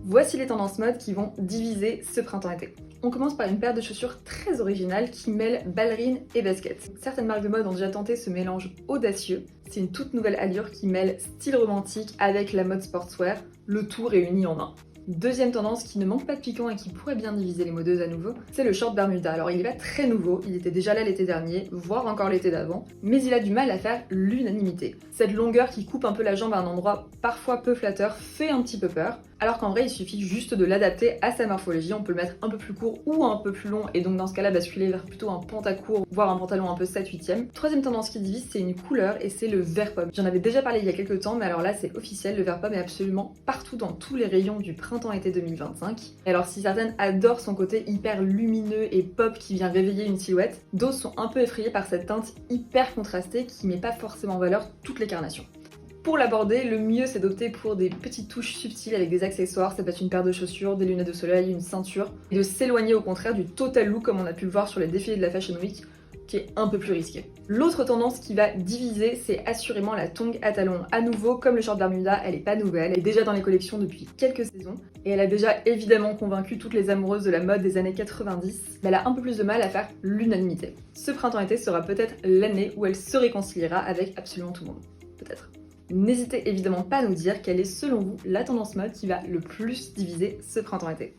Voici les tendances mode qui vont diviser ce printemps-été. On commence par une paire de chaussures très originale qui mêle ballerine et basket. Certaines marques de mode ont déjà tenté ce mélange audacieux. C'est une toute nouvelle allure qui mêle style romantique avec la mode sportswear, le tout réuni en un. Deuxième tendance qui ne manque pas de piquant et qui pourrait bien diviser les modeuses à nouveau, c'est le short Bermuda. Alors il est pas très nouveau, il était déjà là l'été dernier, voire encore l'été d'avant, mais il a du mal à faire l'unanimité. Cette longueur qui coupe un peu la jambe à un endroit parfois peu flatteur fait un petit peu peur, alors qu'en vrai il suffit juste de l'adapter à sa morphologie. On peut le mettre un peu plus court ou un peu plus long et donc dans ce cas-là basculer vers plutôt un pantacourt, voire un pantalon un peu 7/8e. Troisième tendance qui divise, c'est une couleur et c'est le vert pomme. J'en avais déjà parlé il y a quelques temps, mais alors là c'est officiel, le vert pomme est absolument partout dans tous les rayons du printemps-été 2025. Et alors si certaines adorent son côté hyper lumineux et pop qui vient réveiller une silhouette, d'autres sont un peu effrayées par cette teinte hyper contrastée qui met pas forcément en valeur toutes les carnations. Pour l'aborder, le mieux c'est d'opter pour des petites touches subtiles avec des accessoires, ça peut être une paire de chaussures, des lunettes de soleil, une ceinture, et de s'éloigner au contraire du total look comme on a pu le voir sur les défilés de la Fashion Week, qui est un peu plus risqué. L'autre tendance qui va diviser, c'est assurément la tongue à talons. À nouveau, comme le short Bermuda, elle est pas nouvelle, elle est déjà dans les collections depuis quelques saisons, et elle a déjà évidemment convaincu toutes les amoureuses de la mode des années 90, mais elle a un peu plus de mal à faire l'unanimité. Ce printemps-été sera peut-être l'année où elle se réconciliera avec absolument tout le monde. Peut-être. N'hésitez évidemment pas à nous dire quelle est selon vous la tendance mode qui va le plus diviser ce printemps-été.